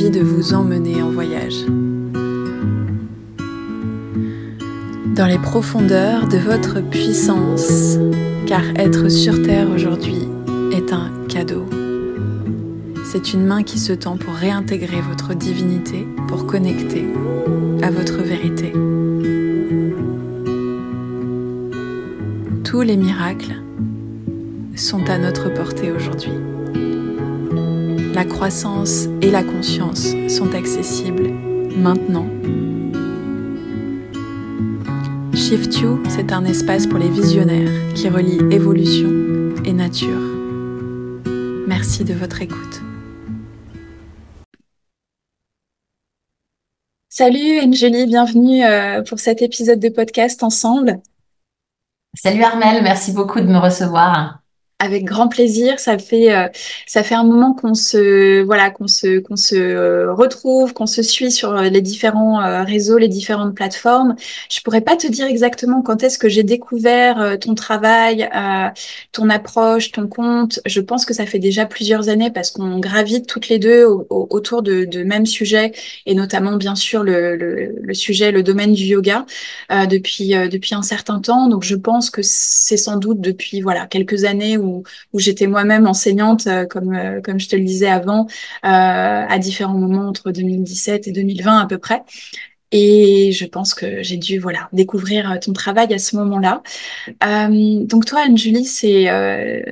envie de vous emmener en voyage. Dans les profondeurs de votre puissance, car être sur Terre aujourd'hui est un cadeau. C'est une main qui se tend pour réintégrer votre divinité, pour connecter à votre vérité. Tous les miracles sont à notre portée aujourd'hui. La croissance et la conscience sont accessibles maintenant. Shift You, c'est un espace pour les visionnaires qui relie évolution et nature. Merci de votre écoute. Salut Anjali, bienvenue pour cet épisode de podcast ensemble. Salut Armelle, merci beaucoup de me recevoir. Avec grand plaisir, ça fait un moment qu'on se retrouve, qu'on se suit sur les différents réseaux, les différentes plateformes. Je pourrais pas te dire exactement quand est-ce que j'ai découvert ton travail, ton approche, ton compte. Je pense que ça fait déjà plusieurs années parce qu'on gravite toutes les deux autour de mêmes sujets et notamment bien sûr le sujet, le domaine du yoga depuis un certain temps. Donc je pense que c'est sans doute depuis quelques années où j'étais moi-même enseignante, comme je te le disais avant, à différents moments entre 2017 et 2020 à peu près. Et je pense que j'ai dû découvrir ton travail à ce moment-là. Donc toi, Anjali,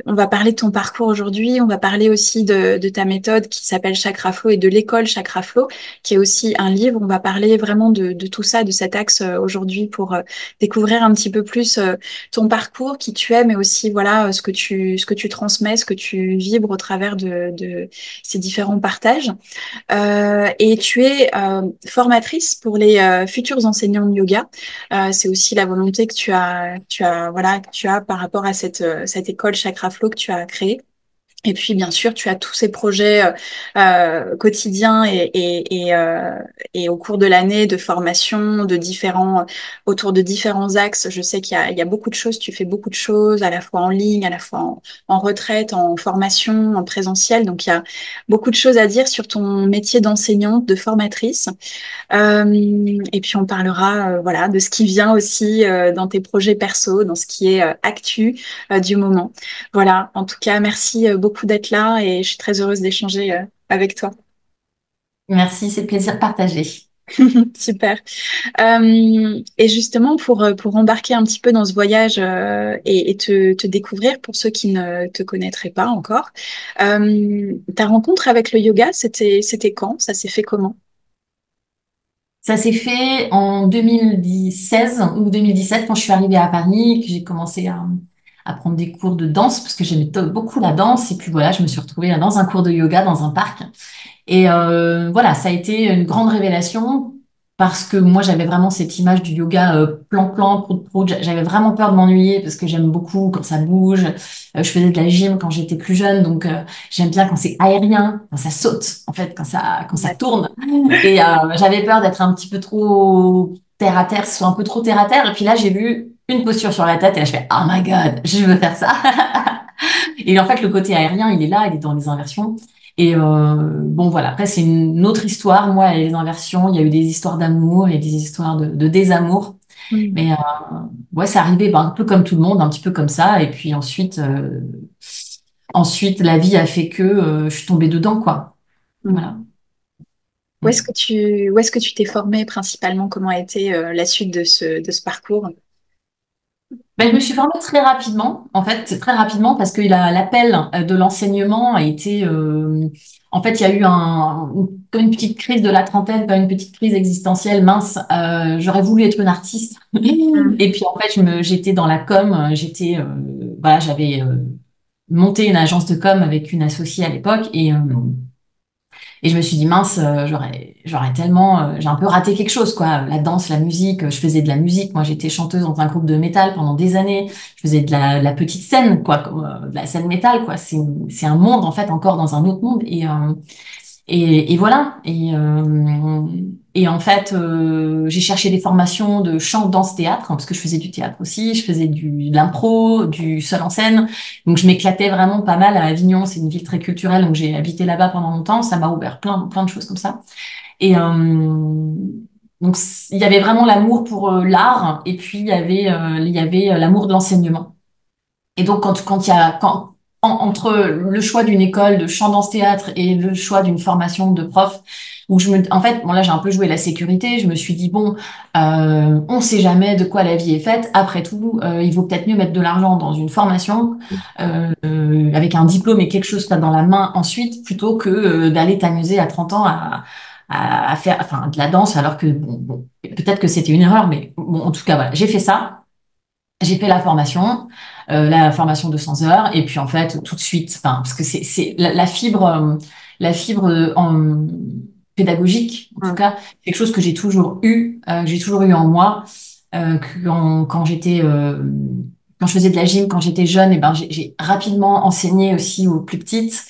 on va parler de ton parcours aujourd'hui. On va parler aussi de ta méthode qui s'appelle Chakra Flow et de l'école Chakra Flow, qui est aussi un livre. On va parler vraiment de tout ça, de cet axe aujourd'hui pour découvrir un petit peu plus ton parcours, qui tu es, mais aussi ce que tu transmets, ce que tu vibres au travers de ces différents partages. Et tu es formatrice pour les futurs enseignants de yoga. C'est aussi la volonté que que tu as par rapport à cette école Chakra Flow que tu as créée. Et puis, bien sûr, tu as tous ces projets quotidiens et au cours de l'année de formation, autour de différents axes. Je sais qu'il y a beaucoup de choses, tu fais beaucoup de choses, à la fois en ligne, à la fois en retraite, en formation, en présentiel. Donc, il y a beaucoup de choses à dire sur ton métier d'enseignante, de formatrice. Et puis, on parlera de ce qui vient aussi dans tes projets perso, dans ce qui est actu du moment. Voilà, en tout cas, merci beaucoup d'être là et je suis très heureuse d'échanger avec toi. Merci, c'est plaisir partagé. Super. Et justement, pour embarquer un petit peu dans ce voyage et te découvrir pour ceux qui ne te connaîtraient pas encore, ta rencontre avec le yoga, c'était quand? Ça s'est fait comment? Ça s'est fait en 2016 ou 2017 quand je suis arrivée à Paris, que j'ai commencé à prendre des cours de danse parce que j'aimais beaucoup la danse. Et puis voilà, je me suis retrouvée là dans un cours de yoga dans un parc. Et voilà, ça a été une grande révélation parce que moi, j'avais vraiment cette image du yoga plan-plan, prout-prout. J'avais vraiment peur de m'ennuyer parce que j'aime beaucoup quand ça bouge. Je faisais de la gym quand j'étais plus jeune, donc j'aime bien quand c'est aérien, quand ça saute, en fait, quand ça Ouais. tourne. Et j'avais peur d'être un petit peu trop terre à terre, soit un peu trop terre à terre. Et puis là, j'ai vu une posture sur la tête et là, je fais, oh my God, je veux faire ça. Et en fait, le côté aérien, il est là, il est dans les inversions. Et bon, voilà. Après, c'est une autre histoire. Moi, et les inversions, il y a eu des histoires d'amour et des histoires de désamour. Mm. Mais ouais, c'est arrivé un peu comme tout le monde, un petit peu comme ça. Et puis ensuite, la vie a fait que je suis tombée dedans, quoi. Mm. Voilà. Où est-ce que tu t'es formée principalement? Comment a été la suite de ce parcours? Ben, je me suis formée très rapidement, en fait, c'est très rapidement parce que l'appel de l'enseignement a été, en fait, il y a eu comme une petite crise de la trentaine, comme une petite crise existentielle mince. J'aurais voulu être une artiste, Mm. et puis en fait, j'étais dans la com, voilà, j'avais monté une agence de com avec une associée à l'époque, et je me suis dit, mince, j'aurais tellement, j'ai un peu raté quelque chose, quoi. La danse, la musique, je faisais de la musique. Moi, j'étais chanteuse dans un groupe de métal pendant des années. Je faisais de la petite scène, quoi, de la scène métal, quoi. C'est un monde, en fait, encore dans un autre monde. Et voilà. Et en fait, j'ai cherché des formations de chant, danse, théâtre, hein, parce que je faisais du théâtre aussi, je faisais de l'impro, du seul en scène. Donc je m'éclatais vraiment pas mal à Avignon. C'est une ville très culturelle, donc j'ai habité là-bas pendant longtemps. Ça m'a ouvert plein de choses comme ça. Et donc il y avait vraiment l'amour pour l'art, et puis il y avait l'amour de l'enseignement. Et donc, entre le choix d'une école de chant danse théâtre et le choix d'une formation de prof, où en fait, bon là, j'ai un peu joué la sécurité. Je me suis dit, bon, on sait jamais de quoi la vie est faite. Après tout, il vaut peut-être mieux mettre de l'argent dans une formation, avec un diplôme et quelque chose là dans la main ensuite, plutôt que d'aller t'amuser à 30 ans à faire, enfin, de la danse, alors que, bon, peut-être que c'était une erreur, mais bon, en tout cas, voilà, j'ai fait ça. J'ai fait la formation de 100 heures, et puis en fait, tout de suite, enfin, parce que c'est la fibre pédagogique, en tout Mm. cas, quelque chose que j'ai toujours eu en moi, quand je faisais de la gym, quand j'étais jeune, et ben, j'ai rapidement enseigné aussi aux plus petites.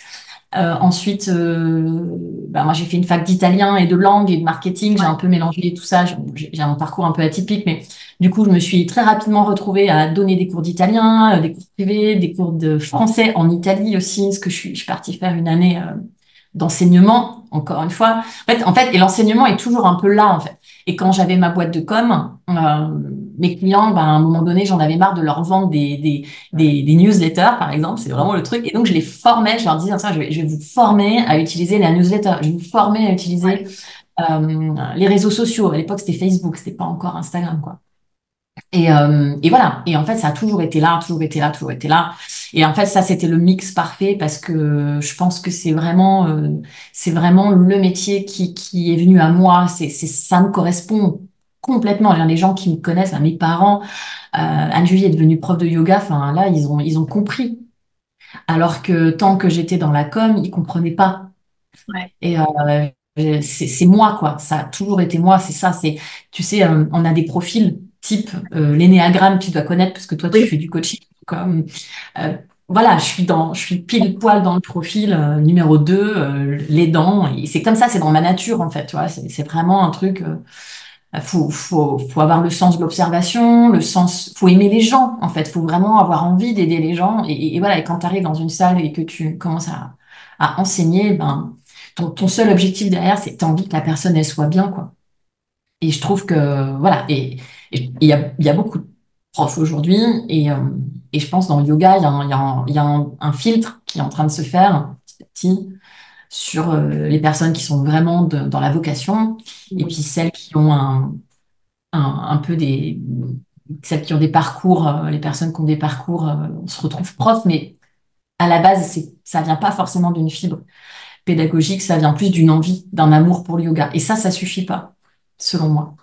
Ensuite, bah, moi j'ai fait une fac d'italien et de langue et de marketing. J'ai un Ouais. peu mélangé tout ça. J'ai un parcours un peu atypique, mais du coup, je me suis très rapidement retrouvée à donner des cours d'italien, des cours privés, des cours de français en Italie aussi, parce que je suis partie faire une année d'enseignement, encore une fois. Et l'enseignement est toujours un peu là, en fait. Et quand j'avais ma boîte de com, mes clients, ben, à un moment donné, j'en avais marre de leur vendre des newsletters, par exemple. C'est vraiment le truc. Et donc, je les formais. Je leur disais, ça, je vais vous former à utiliser la newsletter. Je vais vous former à utiliser Ouais. les réseaux sociaux. À l'époque, c'était Facebook, c'était pas encore Instagram, quoi. Et voilà. Et en fait, ça a toujours été là, toujours été là, toujours été là. Et en fait, ça, c'était le mix parfait, parce que je pense que c'est vraiment le métier qui est venu à moi. Ça me correspond complètement. Les gens qui me connaissent, hein, mes parents, Anne-Julie est devenue prof de yoga. Enfin, là, ils ont compris. Alors que tant que j'étais dans la com, ils comprenaient pas. Ouais. Et c'est moi, quoi. Ça a toujours été moi. C'est ça. Tu sais, on a des profils type l'énéagramme, tu dois connaître parce que toi, tu Oui. fais du coaching. Comme, euh, voilà, je suis pile poil dans le profil numéro 2, les dents. Et c'est comme ça, c'est dans ma nature, en fait. Tu vois, c'est vraiment un truc. Faut avoir le sens de l'observation, faut aimer les gens, en fait. Faut vraiment avoir envie d'aider les gens. Et voilà, et quand tu arrives dans une salle et que tu commences à enseigner, ben, ton seul objectif derrière, c'est que tu as envie que la personne, elle soit bien, quoi. Et je trouve que, voilà, et il y a beaucoup de profs aujourd'hui, et je pense dans le yoga, il y a un filtre qui est en train de se faire petit à petit sur les personnes qui sont vraiment dans la vocation, et puis celles qui ont un peu celles qui ont des parcours, les personnes qui ont des parcours, on se retrouve prof, mais à la base, ça vient pas forcément d'une fibre pédagogique, ça vient plus d'une envie, d'un amour pour le yoga. Et ça suffit pas, selon moi.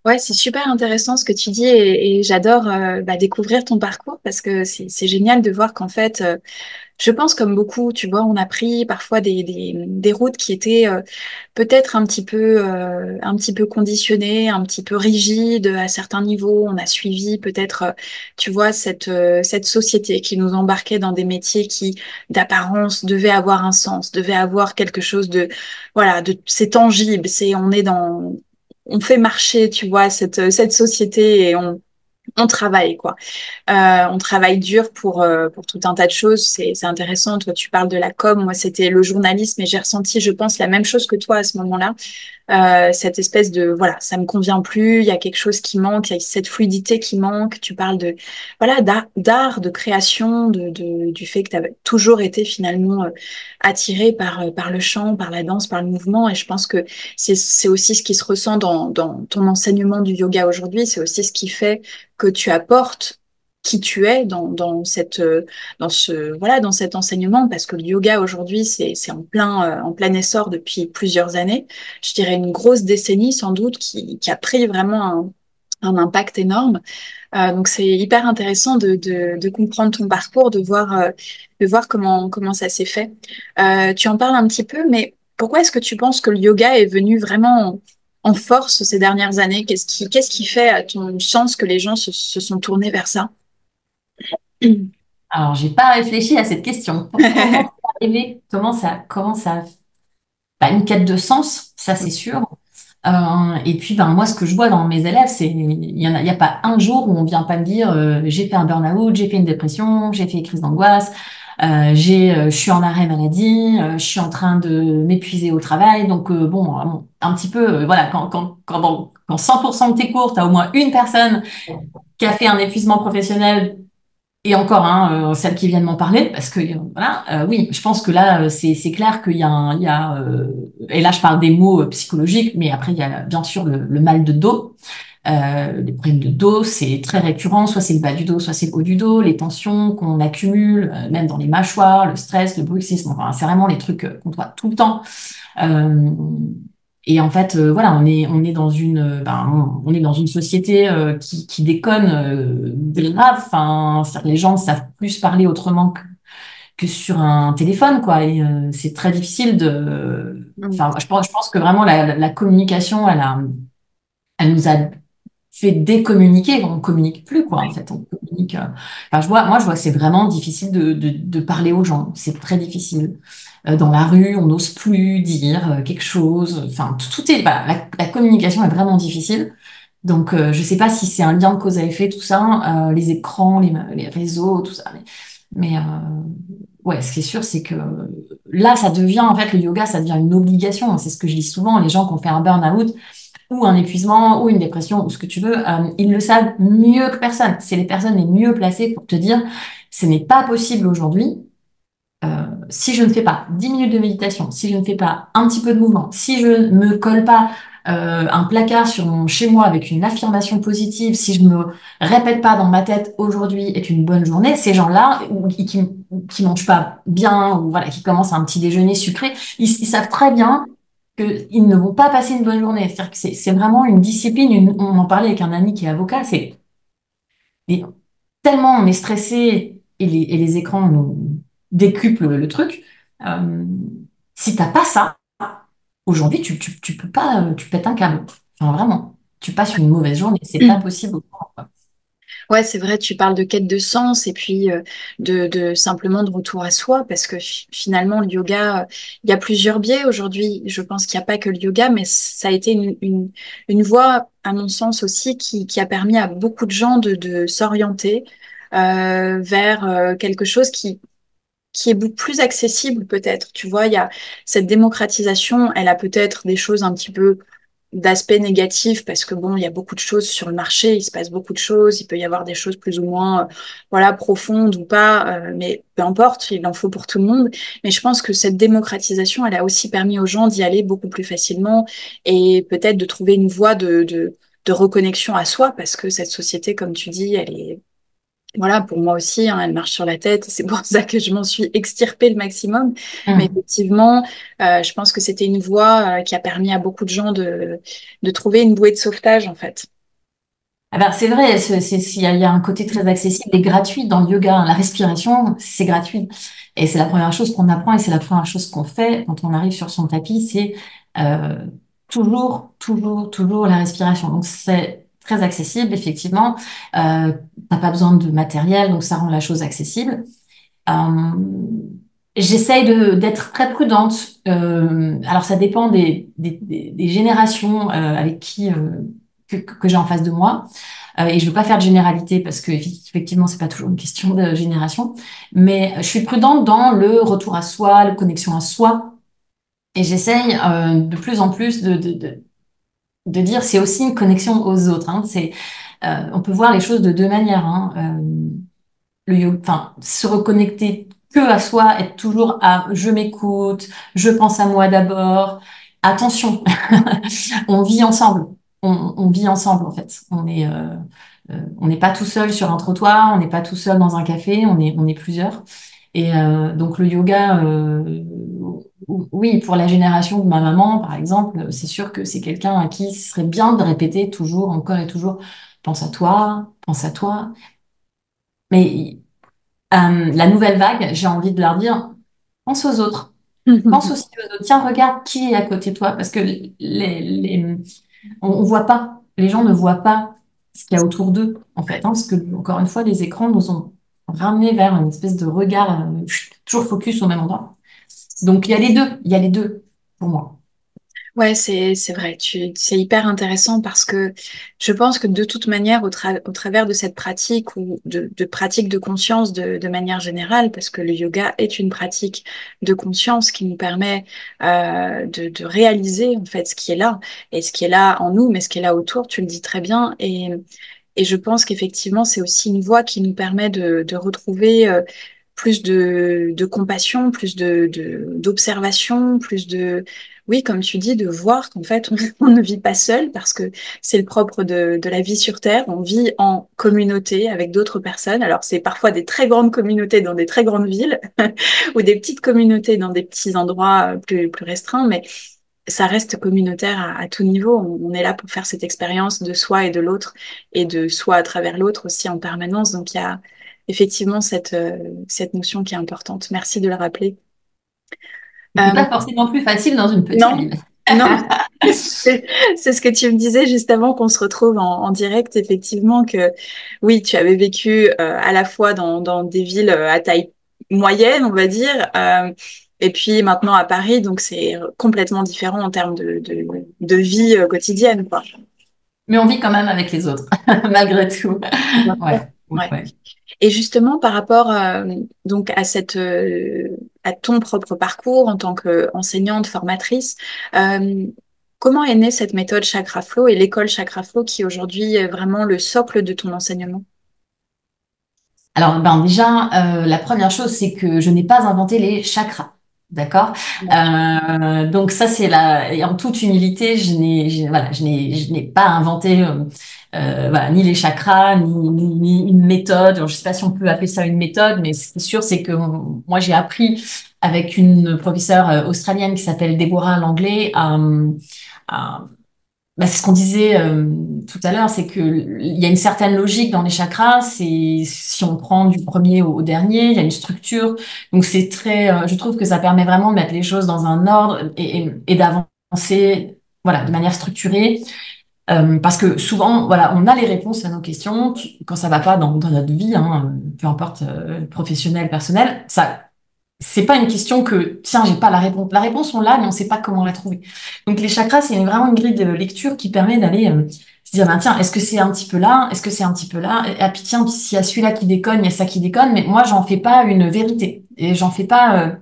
Ouais, c'est super intéressant ce que tu dis et j'adore découvrir ton parcours parce que c'est génial de voir qu'en fait, je pense comme beaucoup, tu vois, on a pris parfois des routes qui étaient peut-être un petit peu conditionnées, un petit peu rigides à certains niveaux. On a suivi peut-être, tu vois, cette société qui nous embarquait dans des métiers qui, d'apparence, devaient avoir un sens, devaient avoir quelque chose de, voilà, c'est tangible, on fait marcher, tu vois, cette société et on travaille, quoi. On travaille dur pour tout un tas de choses. C'est intéressant. Toi, tu parles de la com. Moi, c'était le journalisme et j'ai ressenti, je pense, la même chose que toi à ce moment-là. Cette espèce de, voilà, ça me convient plus. Il y a quelque chose qui manque. Il y a cette fluidité qui manque. Tu parles de, voilà, d'art, de création, du fait que tu as toujours été finalement attiré par le chant, par la danse, par le mouvement. Et je pense que c'est aussi ce qui se ressent dans ton enseignement du yoga aujourd'hui. C'est aussi ce qui fait que tu apportes qui tu es dans cet enseignement parce que le yoga aujourd'hui c'est en plein essor depuis plusieurs années, je dirais une grosse décennie sans doute qui a pris vraiment un impact énorme. Donc c'est hyper intéressant de comprendre ton parcours, de voir comment ça s'est fait. Tu en parles un petit peu, mais pourquoi est-ce que tu penses que le yoga est venu vraiment en force ces dernières années? Qu'est-ce qui fait, à ton sens, que les gens se sont tournés vers ça? Alors, j'ai pas réfléchi à cette question. Comment c'est arrivé? Comment ça... bah, une quête de sens, ça c'est sûr. Et puis, ben, moi, ce que je vois dans mes élèves, c'est il y a pas un jour où on vient pas me dire j'ai fait un burn-out, j'ai fait une dépression, j'ai fait une crise d'angoisse, je suis en arrêt maladie, je suis en train de m'épuiser au travail. Donc, bon, un petit peu, voilà, quand 100% de tes cours, tu as au moins une personne qui a fait un épuisement professionnel et encore, hein, celles qui viennent m'en parler, parce que voilà, oui, je pense que là, c'est clair qu'il y a, et là je parle des mots psychologiques, mais après il y a bien sûr le mal de dos. Les problèmes de dos, c'est très récurrent, soit c'est le bas du dos, soit c'est le haut du dos, les tensions qu'on accumule, même dans les mâchoires, le stress, le bruxisme, enfin, c'est vraiment les trucs qu'on voit tout le temps. Euh, et en fait, voilà, on est dans on est dans une société qui déconne grave. Enfin, c'est-à-dire que les gens ne savent plus parler autrement que sur un téléphone, quoi. Et c'est très difficile de. Mm. Enfin, je pense que vraiment la communication, elle nous a fait décommuniquer. On communique plus, quoi. En Ouais. fait, on communique. Enfin, je vois que c'est vraiment difficile de parler aux gens. C'est très difficile. Dans la rue, on n'ose plus dire quelque chose. Enfin, tout est. Voilà, la communication est vraiment difficile. Donc, je sais pas si c'est un lien de cause à effet, tout ça, les écrans, les réseaux, tout ça. Mais ouais, ce qui est sûr, c'est que là, ça devient, en fait, le yoga, ça devient une obligation. C'est ce que je dis souvent. Les gens qui ont fait un burn-out, ou un épuisement, ou une dépression, ou ce que tu veux, ils le savent mieux que personne. C'est les personnes les mieux placées pour te dire, ce n'est pas possible aujourd'hui. Si je ne fais pas 10 minutes de méditation, si je ne fais pas un petit peu de mouvement, si je ne me colle pas un placard chez moi avec une affirmation positive, si je me répète pas dans ma tête aujourd'hui est une bonne journée, ces gens-là qui mangent pas bien ou voilà qui commencent un petit déjeuner sucré, ils savent très bien qu'ils ne vont pas passer une bonne journée. C'est-à-dire que c'est vraiment une discipline. On en parlait avec un ami qui est avocat. Et tellement on est stressé et les écrans nous décuplent le truc. Euh, Si t'as pas ça, aujourd'hui, tu peux pas, tu pètes un câble. Enfin, vraiment. Tu passes une mauvaise journée. C'est pas possible autrement, quoi. Ouais, c'est vrai, tu parles de quête de sens et puis de simplement de retour à soi parce que finalement, le yoga, il y a plusieurs biais aujourd'hui. Je pense qu'il n'y a pas que le yoga, mais ça a été une voie, à mon sens aussi, qui a permis à beaucoup de gens de s'orienter vers quelque chose qui est beaucoup plus accessible peut-être. Tu vois, il y a cette démocratisation, elle a peut-être des choses un petit peu d'aspect négatif parce que bon, il y a beaucoup de choses sur le marché, il se passe beaucoup de choses, il peut y avoir des choses plus ou moins voilà profondes ou pas, mais peu importe, il en faut pour tout le monde. Mais je pense que cette démocratisation, elle a aussi permis aux gens d'y aller beaucoup plus facilement et peut-être de trouver une voie de reconnexion à soi parce que cette société, comme tu dis, elle est voilà, pour moi aussi, hein, elle marche sur la tête. C'est pour ça que je m'en suis extirpée le maximum. Mais Hum. effectivement, je pense que c'était une voie qui a permis à beaucoup de gens de trouver une bouée de sauvetage, en fait. Ah ben, c'est vrai, il y a un côté très accessible et gratuit dans le yoga, hein. La respiration, c'est gratuit. Et c'est la première chose qu'on apprend et c'est la première chose qu'on fait quand on arrive sur son tapis, c'est euh, toujours la respiration. Donc c'est très accessible, effectivement. T'as pas besoin de matériel, donc ça rend la chose accessible. Euh, J'essaye d'être très prudente. Alors ça dépend des générations avec qui que j'ai en face de moi. Et je veux pas faire de généralité parce que effectivement, c'est pas toujours une question de génération. Mais je suis prudente dans le retour à soi, la connexion à soi. Et j'essaye de plus en plus de dire c'est aussi une connexion aux autres, hein. On peut voir les choses de deux manières, hein. Enfin, se reconnecter que à soi, être toujours à je m'écoute, je pense à moi d'abord. Attention, on vit ensemble. On vit ensemble en fait. On n'est pas tout seul sur un trottoir, on n'est pas tout seul dans un café, on est plusieurs. Et donc le yoga, oui, pour la génération de ma maman, par exemple, c'est sûr que c'est quelqu'un à qui ce serait bien de répéter toujours, encore et toujours, pense à toi, pense à toi. Mais la nouvelle vague, j'ai envie de leur dire, pense aux autres. Pense aussi aux autres. Tiens, regarde qui est à côté de toi, parce que on voit pas, les gens ne voient pas ce qu'il y a autour d'eux, en fait, hein, parce que, encore une fois, les écrans nous ont ramenés vers une espèce de regard toujours focus au même endroit. Donc, il y a les deux, il y a les deux. pour moi. Ouais, c'est vrai. C'est hyper intéressant parce que je pense que de toute manière, au travers de cette pratique ou de pratique de conscience de manière générale, parce que le yoga est une pratique de conscience qui nous permet de réaliser en fait ce qui est là et ce qui est là en nous, mais ce qui est là autour. Tu le dis très bien et je pense qu'effectivement, c'est aussi une voie qui nous permet de retrouver plus de compassion, plus d'observation, plus de, oui, comme tu dis, de voir qu'en fait, on ne vit pas seul parce que c'est le propre de la vie sur Terre. On vit en communauté avec d'autres personnes. Alors, c'est parfois des très grandes communautés dans des très grandes villes ou des petites communautés dans des petits endroits plus restreints, mais ça reste communautaire à tout niveau. On est là pour faire cette expérience de soi et de l'autre et de soi à travers l'autre aussi en permanence. Donc, il y a effectivement cette notion qui est importante. Merci de le rappeler. C'est Euh, pas forcément plus facile dans une petite non, ville. non, c'est ce que tu me disais juste avant qu'on se retrouve en direct, effectivement, que oui, tu avais vécu à la fois dans des villes à taille moyenne, on va dire, et puis maintenant à Paris, donc c'est complètement différent en termes de vie quotidienne, quoi. Mais on vit quand même avec les autres, malgré tout. Bien sûr. Ouais, ouais, Ouais. ouais. Et justement, par rapport donc à ton propre parcours en tant qu'enseignante, formatrice, euh, comment est née cette méthode Chakra Flow et l'école Chakra Flow qui aujourd'hui est vraiment le socle de ton enseignement? Alors, ben déjà, la première chose, c'est que je n'ai pas inventé les chakras. D'accord? Donc ça, c'est la... Et en toute humilité, voilà, je n'ai pas inventé voilà, ni les chakras, ni une méthode. Alors, je sais pas si on peut appeler ça une méthode, mais ce qui est sûr, c'est que moi, j'ai appris avec une professeure australienne qui s'appelle Deborah Langley bah, c'est ce qu'on disait tout à l'heure, c'est que il y a une certaine logique dans les chakras. C'est si on prend du premier au dernier, il y a une structure. Donc c'est très, je trouve que ça permet vraiment de mettre les choses dans un ordre et d'avancer, voilà, de manière structurée. Parce que souvent, voilà, on a les réponses à nos questions quand ça va pas dans notre vie, hein, peu importe professionnel, personnel. Ça c'est pas une question que, tiens, j'ai pas la réponse. La réponse, on l'a, mais on sait pas comment la trouver. Donc, les chakras, c'est vraiment une grille de lecture qui permet d'aller se dire, ben, tiens, est-ce que c'est un petit peu là? Est-ce que c'est un petit peu là? Et, ah, puis, tiens, puis s'il y a celui-là qui déconne, il y a ça qui déconne, mais moi, j'en fais pas une vérité. Et j'en fais pas,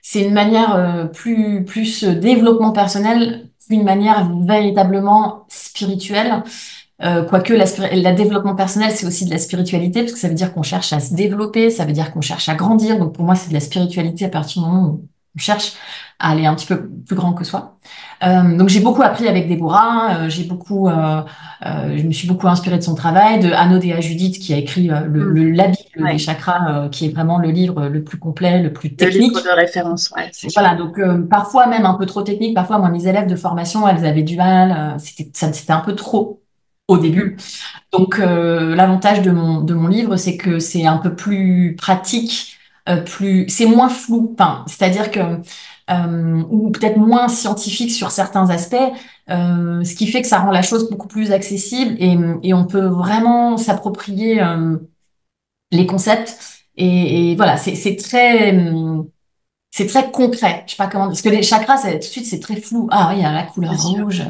c'est une manière plus développement personnel qu'une manière véritablement spirituelle. Quoique la développement personnel, c'est aussi de la spiritualité, parce que ça veut dire qu'on cherche à se développer, ça veut dire qu'on cherche à grandir. Donc pour moi, c'est de la spiritualité à partir du moment où on cherche à aller un petit peu plus grand que soi. Donc j'ai beaucoup appris avec Déborah, je me suis beaucoup inspirée de son travail, de Anodea Judith qui a écrit Mm. la Bible des Ouais, chakras, qui est vraiment le livre le plus complet, le plus le livre de technique. référence, ouais, c'est sûr. Voilà, donc parfois même un peu trop technique. Parfois, moi, mes élèves de formation, elles avaient du mal. C'était un peu trop au Mm. début. Donc, l'avantage de mon livre, c'est que c'est un peu plus pratique, c'est moins flou. Enfin, c'est-à-dire que, ou peut-être moins scientifique sur certains aspects, ce qui fait que ça rend la chose beaucoup plus accessible et on peut vraiment s'approprier les concepts. Et voilà, c'est très concret. Je sais pas comment, parce que les chakras, tout de suite, c'est très flou. Ah oui, il y a la Bien couleur sûr. rouge.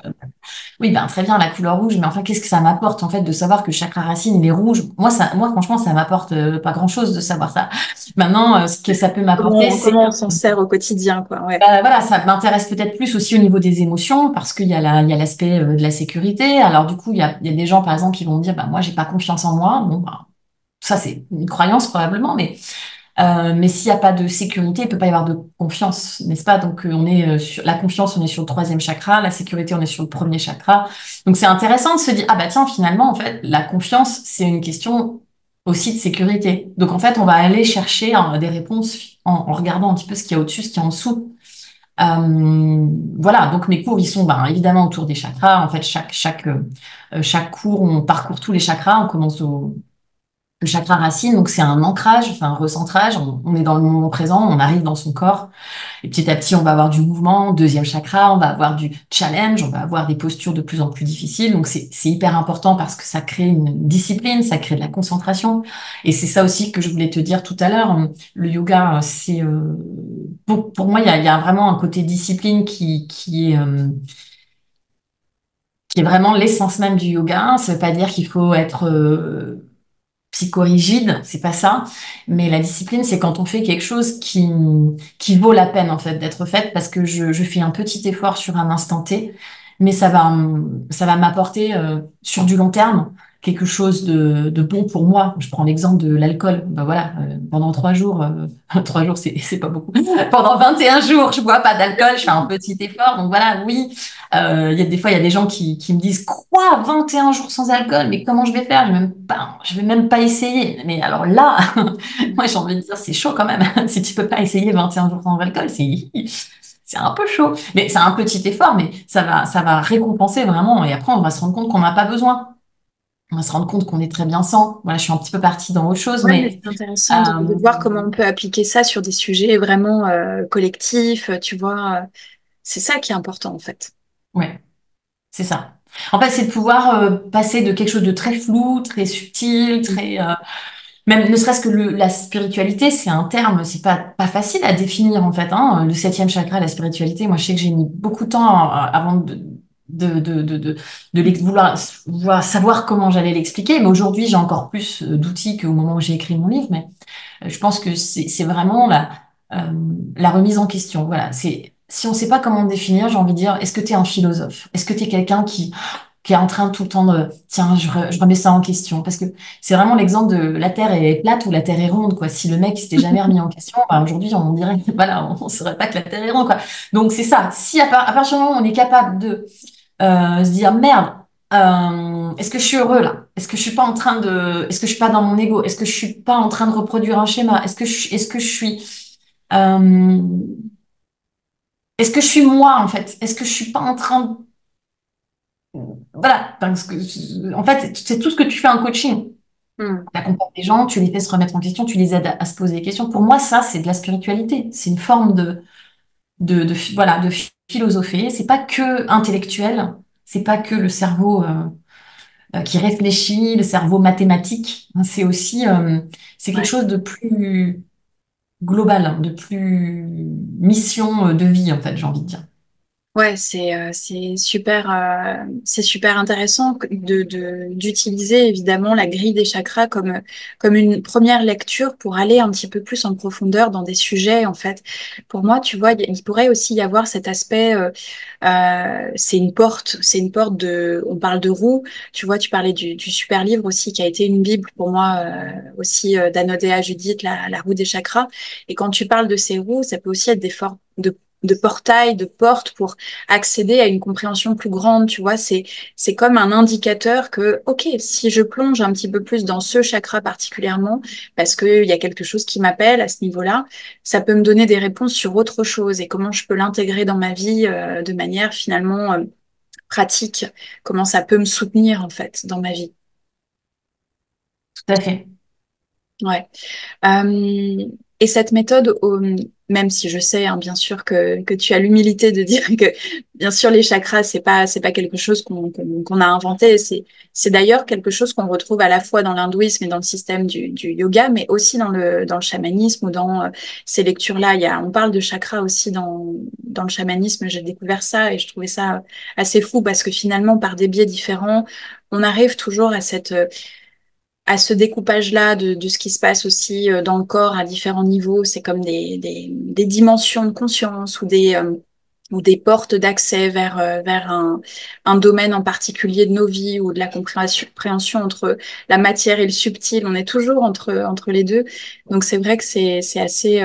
Oui, ben très bien la couleur rouge, mais enfin, qu'est-ce que ça m'apporte en fait de savoir que chakra racine il est rouge? Moi franchement, ça m'apporte pas grand-chose de savoir ça. Maintenant, ce que ça peut m'apporter, c'est Comment on s'en sert au quotidien, quoi, ouais. voilà, ça m'intéresse peut-être plus aussi au niveau des émotions parce il y a l'aspect de la sécurité. Alors du coup, il y a des gens par exemple qui vont me dire, bah moi, j'ai pas confiance en moi. Bon, bah, ça c'est une croyance probablement, mais s'il n'y a pas de sécurité, il peut pas y avoir de confiance, n'est-ce pas? Donc, on est sur la confiance, on est sur le troisième chakra, la sécurité, on est sur le premier chakra. Donc, c'est intéressant de se dire, ah bah tiens, finalement, en fait, la confiance, c'est une question aussi de sécurité. Donc, en fait, on va aller chercher des réponses en regardant un petit peu ce qu'il y a au-dessus, ce qu'il y a en dessous. Voilà, donc mes cours, ils sont ben, évidemment autour des chakras. En fait, chaque cours, on parcourt tous les chakras. On commence le chakra racine, donc c'est un ancrage, enfin un recentrage. On est dans le moment présent, on arrive dans son corps. Et petit à petit, on va avoir du mouvement. Deuxième chakra, on va avoir du challenge, on va avoir des postures de plus en plus difficiles. Donc c'est hyper important parce que ça crée une discipline, ça crée de la concentration. Et c'est ça aussi que je voulais te dire tout à l'heure. Le yoga, c'est pour moi, il y a vraiment un côté discipline qui est vraiment l'essence même du yoga. Ça veut pas dire qu'il faut être psychorigide, c'est pas ça. Mais la discipline, c'est quand on fait quelque chose qui vaut la peine, en fait, d'être faite parce que je fais un petit effort sur un instant T, mais ça va m'apporter, sur du long terme quelque chose de bon pour moi. Je prends l'exemple de l'alcool. Ben voilà, pendant 3 jours, 3 jours, c'est pas beaucoup. Pendant 21 jours, je bois pas d'alcool, je fais un petit effort. Donc voilà, oui, il y a des fois, il y a des gens qui me disent, quoi, 21 jours sans alcool, mais comment je vais faire? Je vais même pas essayer. Mais alors là, moi, j'ai envie de dire, c'est chaud quand même. Si tu peux pas essayer 21 jours sans alcool, c'est un peu chaud. Mais c'est un petit effort, mais ça va récompenser vraiment. Et après, on va se rendre compte qu'on n'a pas besoin. On va se rendre compte qu'on est très bien sans. Voilà, je suis un petit peu partie dans autre chose, Ouais, mais mais c'est intéressant de euh, voir comment on peut appliquer ça sur des sujets vraiment collectifs, tu vois. C'est ça qui est important en fait. ouais, c'est ça. En fait, c'est de pouvoir passer de quelque chose de très flou, très subtil, très même ne serait-ce que la spiritualité, c'est un terme, c'est pas facile à définir en fait. Hein. Le septième chakra, la spiritualité, moi je sais que j'ai mis beaucoup de temps avant vouloir savoir comment j'allais l'expliquer. Mais aujourd'hui, j'ai encore plus d'outils qu'au moment où j'ai écrit mon livre. Mais je pense que c'est vraiment euh, la remise en question. Voilà, c'est si on ne sait pas comment le définir, j'ai envie de dire, est-ce que tu es un philosophe? Est-ce que tu es quelqu'un qui est en train tout le temps de, tiens, je remets ça en question? Parce que c'est vraiment l'exemple de la Terre est plate ou la Terre est ronde, quoi. Si le mec s'était jamais remis en question, bah, aujourd'hui, on dirait, voilà, on ne saurait pas que la Terre est ronde, quoi. Donc, c'est ça. Si à partir du moment où on est capable de se dire, merde, est-ce que je suis heureux là? Est-ce que je suis pas dans mon ego? Est-ce que je suis pas en train de reproduire un schéma? Euh, est-ce que je suis moi en fait? Est-ce que je suis pas en train de, voilà, parce que, en fait, c'est tout ce que tu fais en coaching. Hmm. Tu accompagnes des gens, tu les fais se remettre en question, tu les aides à se poser des questions. Pour moi, ça, c'est de la spiritualité. C'est une forme voilà, de philosopher. C'est pas que intellectuel. C'est pas que le cerveau, qui réfléchit, le cerveau mathématique. C'est aussi, c'est quelque Ouais. chose de plus global, hein, de plus mission de vie, en fait, j'ai envie de dire. Ouais, c'est super intéressant d'utiliser évidemment la grille des chakras comme une première lecture pour aller un petit peu plus en profondeur dans des sujets en fait. Pour moi, tu vois, il pourrait aussi y avoir cet aspect. C'est une porte de. On parle de roue. Tu vois, tu parlais du super livre aussi qui a été une bible pour moi aussi d'Anodea Judith, la roue des chakras. Et quand tu parles de ces roues, ça peut aussi être des formes de portails, de portes pour accéder à une compréhension plus grande, tu vois, c'est comme un indicateur que, ok, si je plonge un petit peu plus dans ce chakra particulièrement, parce qu'il y a quelque chose qui m'appelle à ce niveau-là, ça peut me donner des réponses sur autre chose et comment je peux l'intégrer dans ma vie de manière finalement pratique, comment ça peut me soutenir en fait dans ma vie. Tout à fait. Ouais. Euh, et cette méthode, même si je sais, hein, bien sûr, que tu as l'humilité de dire que, bien sûr, les chakras, c'est pas quelque chose qu'on a inventé. C'est d'ailleurs quelque chose qu'on retrouve à la fois dans l'hindouisme et dans le système du yoga, mais aussi dans le chamanisme ou dans ces lectures-là. On parle de chakras aussi dans le chamanisme. J'ai découvert ça et je trouvais ça assez fou parce que finalement, par des biais différents, on arrive toujours à ce découpage-là de ce qui se passe aussi dans le corps à différents niveaux. C'est comme des dimensions de conscience ou des portes d'accès vers un domaine en particulier de nos vies ou de la compréhension entre la matière et le subtil. On est toujours entre les deux. Donc c'est vrai que c'est assez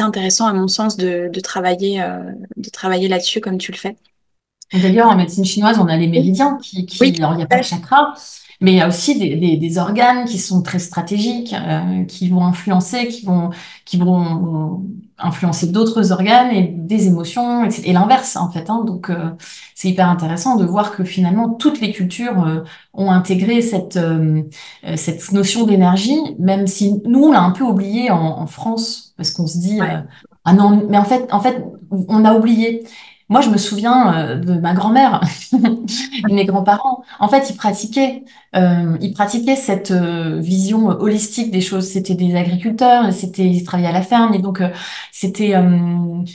intéressant à mon sens de travailler là-dessus comme tu le fais. D'ailleurs, en médecine chinoise, on a les Oui, méridiens oui, tout alors il n'y a pas à de fait. chakras, mais il y a aussi des organes qui sont très stratégiques, qui vont influencer d'autres organes et des émotions, etc. Et l'inverse, en fait. Hein. Donc, c'est hyper intéressant de voir que finalement, toutes les cultures, ont intégré cette notion d'énergie, même si nous, on l'a un peu oublié en France, parce qu'on se dit, Ouais. ah non, mais en fait, on a oublié. moi, je me souviens de ma grand-mère et de mes grands-parents. En fait, ils pratiquaient cette vision holistique des choses. C'était des agriculteurs, ils travaillaient à la ferme, et donc c'était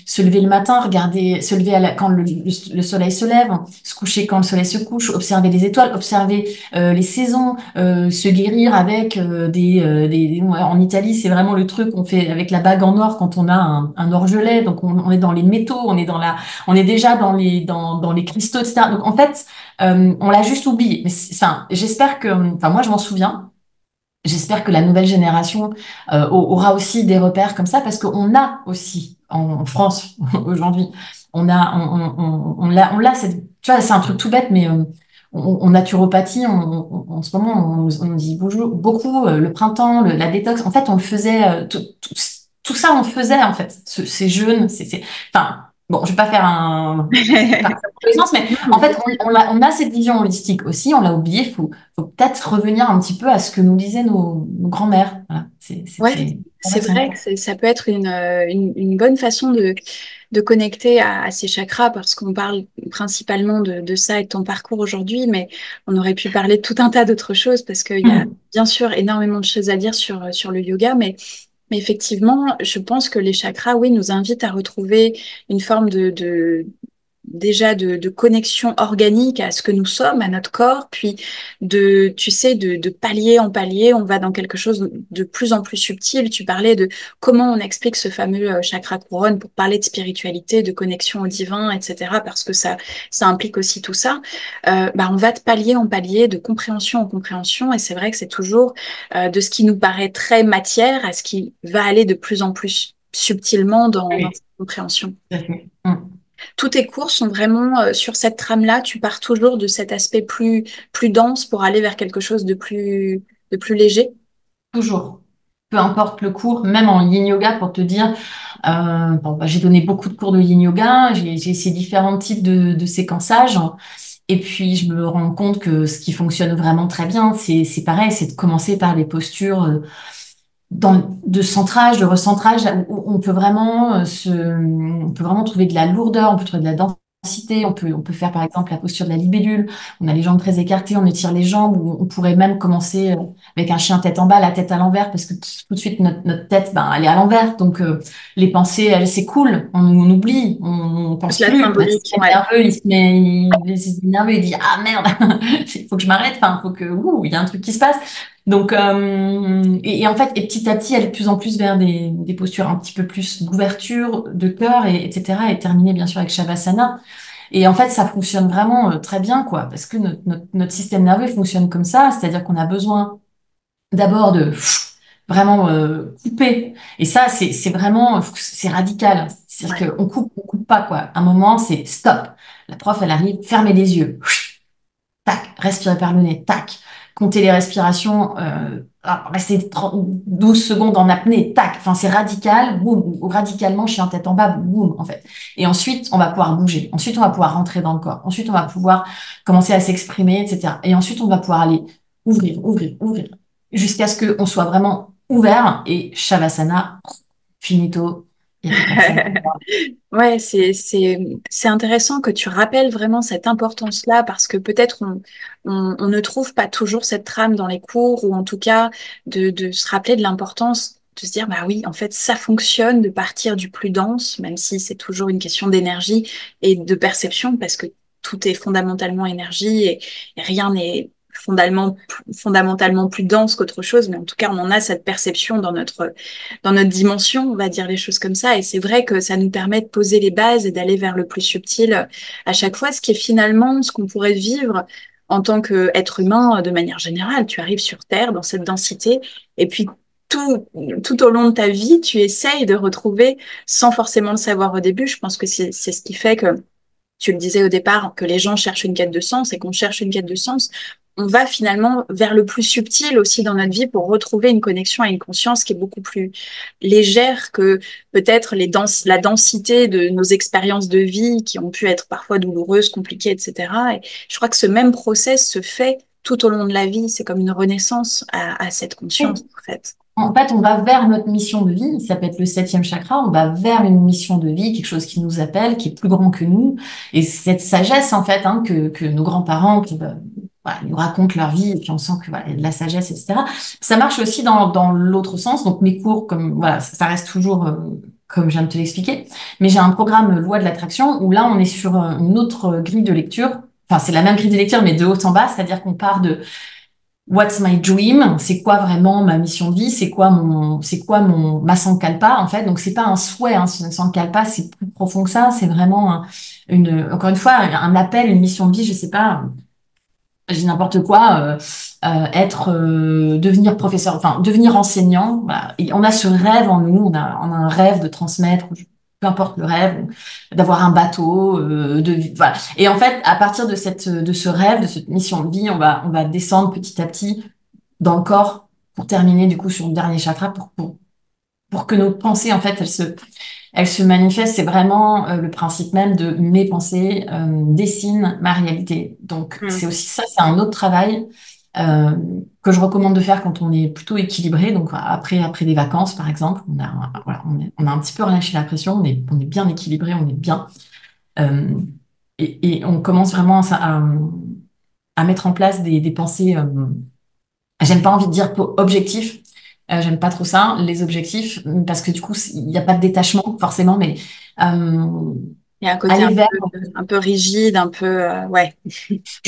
se lever le matin, regarder, se lever quand le soleil se lève, se coucher quand le soleil se couche, observer les étoiles, observer les saisons, se guérir avec ouais, en Italie, c'est vraiment le truc qu'on fait avec la bague en or quand on a un orgelet. Donc on est dans les métaux, on est déjà dans les cristaux, etc. Donc en fait, on l'a juste oublié. Mais enfin, enfin moi je m'en souviens. J'espère que la nouvelle génération aura aussi des repères comme ça, parce qu'on a aussi en France aujourd'hui, on l'a cette, tu vois, c'est un truc tout bête, mais en naturopathie, en ce moment, on dit beaucoup le printemps, la détox. En fait, on le faisait, tout ça, on le faisait en fait. Ces jeûnes, enfin, bon, je vais pas faire pas faire dans tous les sens, mais Non, en mais bien fait, on a cette vision holistique aussi. On l'a oublié. Faut peut-être revenir un petit peu à ce que nous disaient nos grands-mères. Voilà. ouais, C'est c'est intéressant. vrai que ça peut être une bonne façon de connecter à ces chakras parce qu'on parle principalement de ça et de ton parcours aujourd'hui, mais on aurait pu parler de tout un tas d'autres choses parce qu'il y a Hmm. bien sûr énormément de choses à dire sur le yoga, mais effectivement, je pense que les chakras, oui, nous invitent à retrouver une forme déjà de connexion organique à ce que nous sommes, à notre corps, puis tu sais, de palier en palier, on va dans quelque chose de plus en plus subtil. Tu parlais de comment on explique ce fameux chakra couronne pour parler de spiritualité, de connexion au divin, etc., parce que ça implique aussi tout ça. Bah, on va de palier en palier, de compréhension en compréhension, et c'est vrai que c'est toujours de ce qui nous paraît très matière à ce qui va aller de plus en plus subtilement dans Oui, cette compréhension. tout à fait. Hmm. Tous tes cours sont vraiment sur cette trame-là. Tu pars toujours de cet aspect plus dense pour aller vers quelque chose de plus léger. Toujours. Peu importe le cours, même en yin yoga, pour te dire, bon, bah, j'ai donné beaucoup de cours de yin yoga, j'ai essayé différents types de séquençage. Et puis, je me rends compte que ce qui fonctionne vraiment très bien, c'est pareil, c'est de commencer par des postures de centrage, de recentrage, où on peut vraiment trouver de la lourdeur, on peut trouver de la densité, on peut faire par exemple la posture de la libellule, on a les jambes très écartées, on étire les jambes, ou on pourrait même commencer avec un chien tête en bas, la tête à l'envers, parce que tout de suite notre tête, ben, elle est à l'envers, donc les pensées, elles s'écoulent, on oublie, on Toute pense la plus, notre symbolique, système ouais. nerveux, le système nerveux, il dit, ah merde, il faut que je m'arrête, enfin, il y a un truc qui se passe. Donc, et en fait, et petit à petit, aller de plus en plus vers des postures un petit peu plus d'ouverture, de cœur, etc. Et terminer bien sûr avec Shavasana. Et en fait, ça fonctionne vraiment très bien, quoi, parce que notre système nerveux fonctionne comme ça, c'est-à-dire qu'on a besoin d'abord de vraiment couper. Et ça, c'est vraiment, c'est radical. Ouais. C'est-à-dire qu'on coupe pas, quoi. Un moment, c'est stop. La prof, elle arrive, fermez les yeux. Tac, respirer par le nez, tac, compter les respirations, rester 12 secondes en apnée, tac, enfin c'est radical, boum, ou radicalement chien tête en bas, boum, en fait. Et ensuite, on va pouvoir bouger, ensuite on va pouvoir rentrer dans le corps, ensuite on va pouvoir commencer à s'exprimer, etc. Et ensuite on va pouvoir aller ouvrir, ouvrir, ouvrir, jusqu'à ce qu'on soit vraiment ouvert, et Shavasana, finito, il n'y a plus personne. Ouais, c'est intéressant que tu rappelles vraiment cette importance-là parce que peut-être on ne trouve pas toujours cette trame dans les cours ou en tout cas de se rappeler de l'importance de se dire bah oui, en fait, ça fonctionne de partir du plus dense, même si c'est toujours une question d'énergie et de perception parce que tout est fondamentalement énergie et rien n'est fondamentalement plus dense qu'autre chose, mais en tout cas, on en a cette perception dans notre dimension, on va dire les choses comme ça. Et c'est vrai que ça nous permet de poser les bases et d'aller vers le plus subtil à chaque fois, ce qui est finalement ce qu'on pourrait vivre en tant qu'être humain de manière générale. Tu arrives sur Terre dans cette densité et puis tout au long de ta vie, tu essayes de retrouver, sans forcément le savoir au début, je pense que c'est ce qui fait que tu le disais au départ, que les gens cherchent une quête de sens et qu'on cherche une quête de sens, on va finalement vers le plus subtil aussi dans notre vie pour retrouver une connexion à une conscience qui est beaucoup plus légère que peut-être la densité de nos expériences de vie qui ont pu être parfois douloureuses, compliquées, etc. Et je crois que ce même process se fait tout au long de la vie. C'est comme une renaissance à cette conscience, en fait. En fait, on va vers notre mission de vie. Ça peut être le septième chakra. On va vers une mission de vie, quelque chose qui nous appelle, qui est plus grand que nous. Et cette sagesse, en fait, que nos grands-parents voilà, nous racontent leur vie, et puis on sent que voilà, il y a de la sagesse, etc. Ça marche aussi dans l'autre sens. Donc mes cours, comme voilà, ça reste toujours comme je viens de te l'expliquer. Mais j'ai un programme loi de l'attraction où là, on est sur une autre grille de lecture. Enfin, c'est la même grille de lecture, mais de haut en bas, c'est-à-dire qu'on part de What's my dream? C'est quoi vraiment ma mission de vie? Ma sankalpa, en fait? Donc, c'est pas un souhait, hein. Ce sankalpa, c'est plus profond que ça. C'est vraiment encore une fois, un appel, une mission de vie, je sais pas, je dis n'importe quoi, devenir professeur, enfin, devenir enseignant. Voilà. Et on a ce rêve en nous, on a un rêve de transmettre, peu importe le rêve, d'avoir un bateau, voilà. Et en fait, à partir de ce rêve, de cette mission de vie, on va descendre petit à petit dans le corps pour terminer du coup sur le dernier chakra pour que nos pensées, en fait, elles se manifestent. C'est vraiment le principe même de mes pensées dessinent ma réalité. Donc, Mm. c'est aussi ça, c'est un autre travail euh, que je recommande de faire quand on est plutôt équilibré. Donc, après des vacances, par exemple, voilà, on a un petit peu relâché la pression, on est bien équilibré, on est bien. Euh, et on commence vraiment à mettre en place des pensées. J'aime pas envie de dire objectif. J'aime pas trop ça, les objectifs, parce que du coup, il n'y a pas de détachement forcément, mais euh, Il y a un côté aller vers. un peu rigide, un peu, ouais.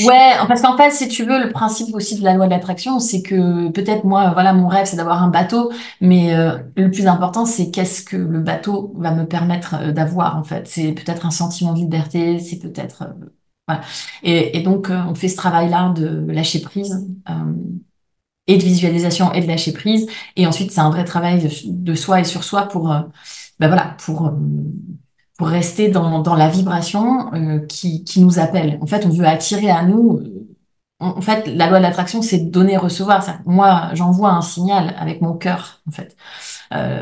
Ouais, parce qu'en fait, si tu veux, le principe aussi de la loi de l'attraction, c'est que peut-être moi, voilà, mon rêve, c'est d'avoir un bateau, mais le plus important, c'est qu'est-ce que le bateau va me permettre d'avoir, en fait. C'est peut-être un sentiment de liberté, c'est peut-être. Voilà. Et donc, on fait ce travail-là de lâcher prise. Et de visualisation et de lâcher prise. Et ensuite, c'est un vrai travail de soi et sur soi ben voilà, pour rester dans la vibration qui nous appelle. En fait, on veut attirer à nous. En fait, la loi de l'attraction, c'est donner et recevoir. Moi, j'envoie un signal avec mon cœur, en fait.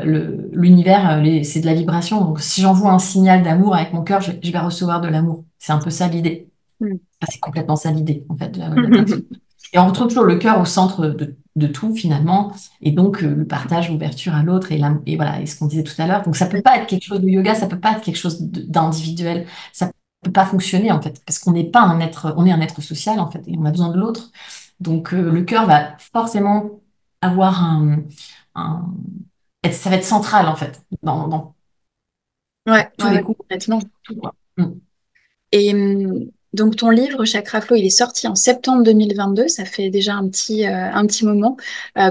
L'univers, c'est de la vibration. Donc, si j'envoie un signal d'amour avec mon cœur, je vais recevoir de l'amour. C'est un peu ça l'idée. Mm. Enfin, c'est complètement ça l'idée, en fait, de la loi de l'attraction. Et on retrouve toujours le cœur au centre de tout finalement, et donc le partage, l'ouverture à l'autre, et voilà, et ce qu'on disait tout à l'heure. Donc ça peut pas être quelque chose de yoga, ça peut pas être quelque chose d'individuel, ça peut pas fonctionner en fait, parce qu'on n'est pas un être, on est un être social en fait, et on a besoin de l'autre. Donc le cœur va forcément avoir un- ça va être central en fait dans Ouais, tous ouais, les ouais, coups, complètement. tout, quoi. Mm. Et donc ton livre Chakra Flow, il est sorti en septembre 2022. Ça fait déjà un petit moment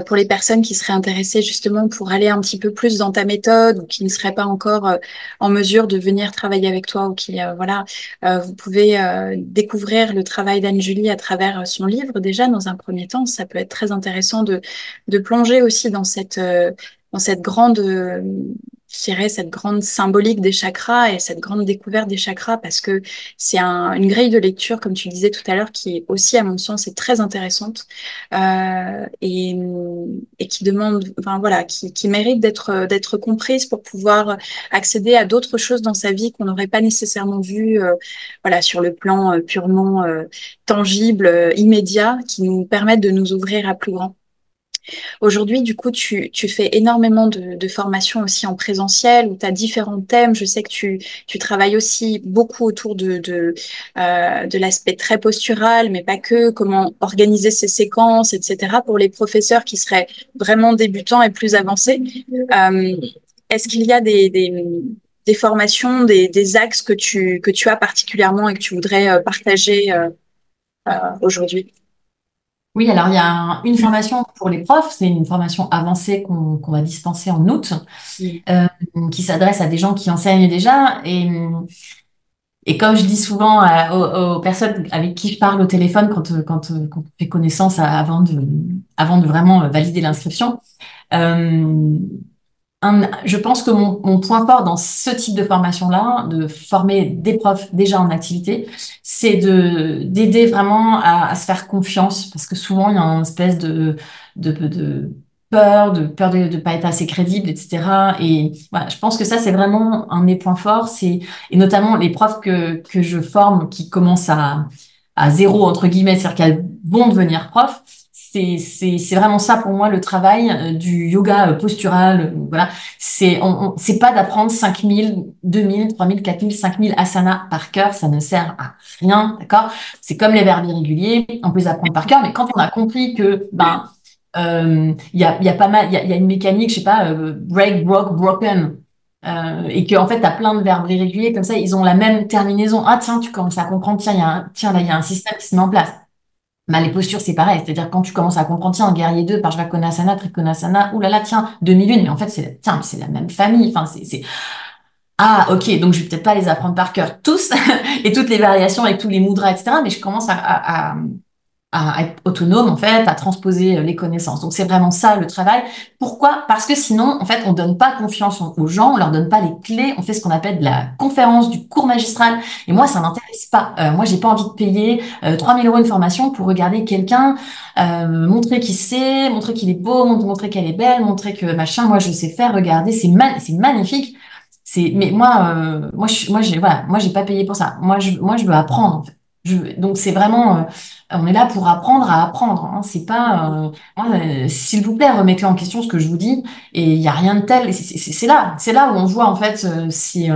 pour les personnes qui seraient intéressées justement pour aller un petit peu plus dans ta méthode ou qui ne seraient pas encore en mesure de venir travailler avec toi ou qui voilà, vous pouvez découvrir le travail d'Anne-Julie à travers son livre déjà dans un premier temps. Ça peut être très intéressant de plonger aussi dans cette grande je dirais cette grande symbolique des chakras et cette grande découverte des chakras parce que c'est une grille de lecture, comme tu le disais tout à l'heure, qui est aussi, à mon sens, est très intéressante et qui demande, enfin voilà, qui mérite d'être comprise pour pouvoir accéder à d'autres choses dans sa vie qu'on n'aurait pas nécessairement vues, voilà, sur le plan purement tangible, immédiat, qui nous permettent de nous ouvrir à plus grand. Aujourd'hui, du coup, tu fais énormément de formations aussi en présentiel où tu as différents thèmes. Je sais que tu travailles aussi beaucoup autour de l'aspect très postural, mais pas que, comment organiser ces séquences, etc. pour les professeurs qui seraient vraiment débutants et plus avancés. Euh, Est-ce qu'il y a des formations, des axes que tu as particulièrement et que tu voudrais partager aujourd'hui? Oui, alors il y a une formation pour les profs, c'est une formation avancée qu'on va dispenser en août, Mm. euh, qui s'adresse à des gens qui enseignent déjà. Et comme je dis souvent aux personnes avec qui je parle au téléphone quand on fait connaissance avant de vraiment valider l'inscription, euh, je pense que mon point fort dans ce type de formation-là, de former des profs déjà en activité, c'est d'aider vraiment à se faire confiance, parce que souvent il y a une espèce de peur de pas être assez crédible, etc. Et voilà, je pense que ça c'est vraiment un de mes points forts, et notamment les profs que je forme qui commencent à zéro entre guillemets, c'est-à-dire qu'elles vont devenir profs. c'est vraiment ça pour moi le travail du yoga postural. Voilà, c'est pas d'apprendre 5000, 2000, 3000, 4000, 5000 asanas par cœur, ça ne sert à rien, d'accord? C'est comme les verbes irréguliers, on peut les apprendre par cœur, mais quand on a compris que il y a pas mal, il y a une mécanique, je sais pas, break, broke, broken. Et que en fait, tu as plein de verbes irréguliers comme ça, ils ont la même terminaison. Ah tiens, tu commences à comprendre, tiens, tiens, là, il y a un système qui se met en place. Bah, les postures, c'est pareil. C'est-à-dire, quand tu commences à comprendre, tiens, guerrier 2, Parshvakonasana, Trikonasana, oulala, tiens, demi-lune, mais en fait, tiens, mais c'est la même famille. Enfin, ah, ok, donc je vais peut-être pas les apprendre par cœur tous et toutes les variations avec tous les mudras, etc. Mais je commence à être autonome, en fait, à transposer les connaissances. Donc, c'est vraiment ça, le travail. Pourquoi? Parce que sinon, en fait, on donne pas confiance aux gens, on leur donne pas les clés, on fait ce qu'on appelle de la conférence, du cours magistral. Et moi, ça m'intéresse pas. Moi, j'ai pas envie de payer 3000 euros une formation pour regarder quelqu'un, montrer qui c'est, montrer qu'il est beau, montrer qu'elle est belle, montrer que machin, moi, je sais faire, regarder, c'est magnifique. Mais moi, j'ai pas payé pour ça. Moi, je veux apprendre, en fait. Donc, c'est vraiment, on est là pour apprendre à apprendre, hein. C'est pas, s'il vous plaît, remettez en question ce que je vous dis. Et il y a rien de tel. Et c'est là où on voit en fait si,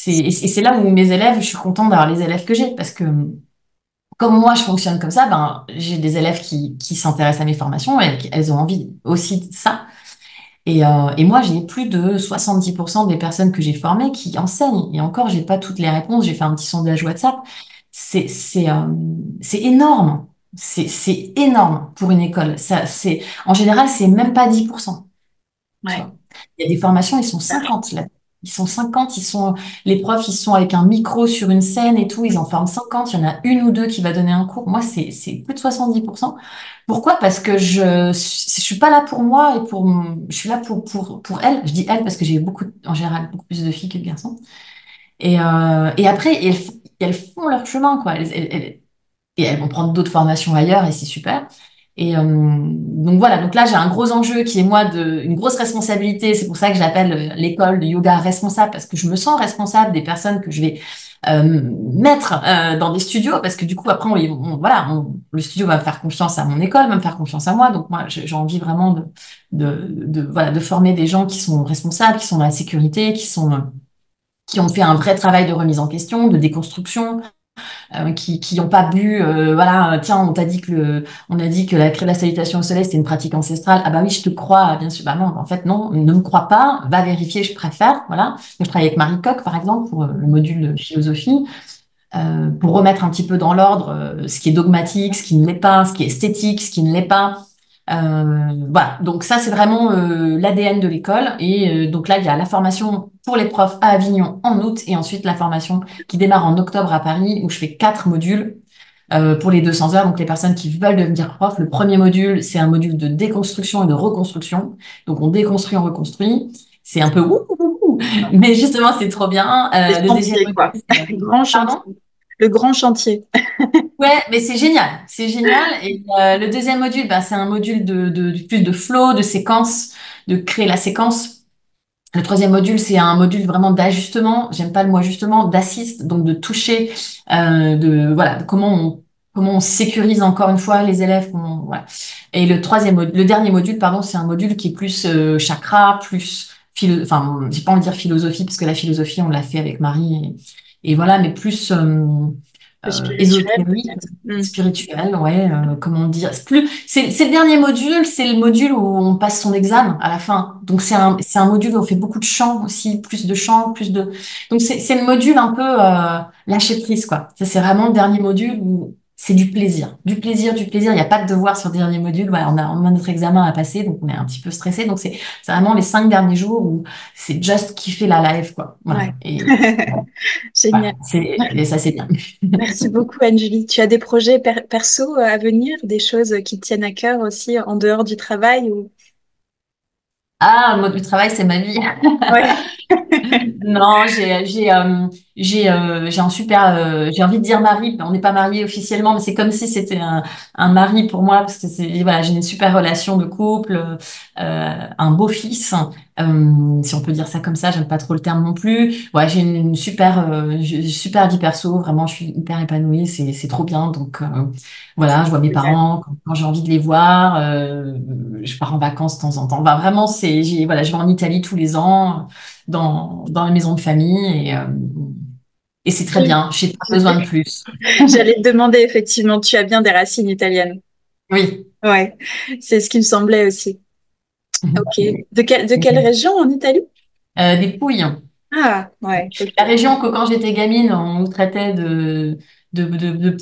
et c'est là où mes élèves, je suis contente d'avoir les élèves que j'ai parce que comme moi je fonctionne comme ça, ben j'ai des élèves qui s'intéressent à mes formations et elles ont envie aussi de ça. Et moi, j'ai plus de 70% des personnes que j'ai formées qui enseignent. Et encore, j'ai pas toutes les réponses. J'ai fait un petit sondage WhatsApp. C'est énorme. C'est énorme pour une école. En général, c'est même pas 10%. Tu Ouais. vois. Il y a des formations, ils sont 50 là. Ils sont 50, les profs, ils sont avec un micro sur une scène et tout, ils en forment 50, il y en a une ou deux qui va donner un cours. Moi, c'est plus de 70%. Pourquoi? Parce que je suis pas là pour moi je suis là pour elles. Je dis elles parce que j'ai en général, beaucoup plus de filles que de garçons. Et après, elles font leur chemin, quoi. Et elles vont prendre d'autres formations ailleurs et c'est super. Donc voilà, donc là j'ai un gros enjeu qui est une grosse responsabilité. C'est pour ça que j'appelle l'école de yoga responsable parce que je me sens responsable des personnes que je vais mettre dans des studios parce que du coup après le studio va me faire confiance à mon école, va me faire confiance à moi. Donc moi j'ai envie vraiment voilà, de former des gens qui sont responsables, qui sont dans la sécurité, qui ont fait un vrai travail de remise en question, de déconstruction, qui n'ont pas bu, voilà, tiens, on a dit que la salutation au soleil c'était une pratique ancestrale. Ah bah oui, je te crois, bien sûr. Bah non, en fait non, ne me crois pas, va vérifier, je préfère, voilà. Donc, je travaille avec Marie Coq par exemple pour le module de philosophie, pour remettre un petit peu dans l'ordre ce qui est dogmatique, ce qui ne l'est pas, ce qui est esthétique, ce qui ne l'est pas. Voilà, donc ça c'est vraiment l'ADN de l'école et donc là il y a la formation pour les profs à Avignon en août et ensuite la formation qui démarre en octobre à Paris où je fais 4 modules pour les 200 heures. Donc les personnes qui veulent devenir prof, le premier module c'est un module de déconstruction et de reconstruction. Donc on déconstruit, on reconstruit. C'est un peu ouh, ouh, ouh, mais justement c'est trop bien. Le Le deuxième chantier, module, quoi. Grand chantier. pardon? Le grand chantier. Ouais, mais c'est génial, c'est génial. Et le deuxième module, bah, c'est un module plus de flow, de séquence, de créer la séquence. Le troisième module, c'est un module vraiment d'ajustement. J'aime pas le mot ajustement, d'assist, donc de toucher, voilà, comment on sécurise encore une fois les élèves. Voilà. Et le dernier module, pardon, c'est un module qui est plus chakra, plus enfin, j'ai pas envie de dire philosophie parce que la philosophie, on l'a fait avec Marie et voilà, mais plus Le spirituel, ésotérique, peut-être. Mm. spirituel, ouais, comment dire. C'est le dernier module, c'est le module où on passe son examen à la fin. Donc c'est un module où on fait beaucoup de chant aussi, plus de chant, Donc c'est le module un peu lâcher prise, quoi. Ça c'est vraiment le dernier module où c'est du plaisir, du plaisir, du plaisir. Il n'y a pas de devoir sur le dernier module. Voilà, on a notre examen à passer, donc on est un petit peu stressé. Donc c'est vraiment les 5 derniers jours où c'est just kiffer la life, quoi. Voilà. Ouais. Et Génial. voilà, et ça c'est bien. Merci beaucoup, Angélie. Tu as des projets perso à venir, des choses qui te tiennent à cœur aussi en dehors du travail ou... Ah, le mode du travail, c'est ma vie. Ouais. Non, j'ai un super, j'ai envie de dire mari. On n'est pas mariés officiellement, mais c'est comme si c'était un mari pour moi parce que c'est voilà, j'ai une super relation de couple, un beau fils, si on peut dire ça comme ça. J'aime pas trop le terme non plus. Ouais, j'ai une super, super vie perso. Vraiment, je suis hyper épanouie. C'est trop bien. Donc voilà, je vois mes parents quand j'ai envie de les voir. Je pars en vacances de temps en temps. Bah, vraiment, voilà, je vais en Italie tous les ans dans les maisons de famille et c'est très bien. Je n'ai pas besoin de plus. J'allais te demander, effectivement, tu as bien des racines italiennes. Oui. Ouais, c'est ce qui me semblait aussi. Ok. De quelle région en Italie? Des Pouilles. Ah, ouais, ok. La région que quand j'étais gamine, on nous traitait de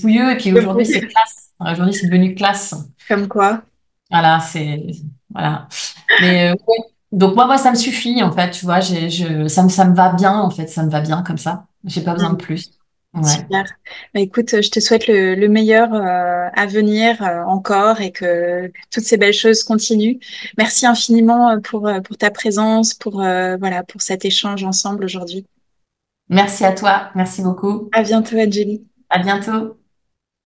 pouilleux et puis De aujourd'hui c'est Pouille. classe. Aujourd'hui c'est devenu classe. Comme quoi? Voilà, voilà. Mais ouais. Donc moi ça me suffit en fait, tu vois, ça me va bien en fait, ça me va bien comme ça. J'ai pas besoin de plus. Ouais. Super. Bah, écoute, je te souhaite le meilleur à venir encore et que toutes ces belles choses continuent. Merci infiniment pour ta présence, voilà, pour cet échange ensemble aujourd'hui. Merci à toi, merci beaucoup. À bientôt, Angélie. À bientôt.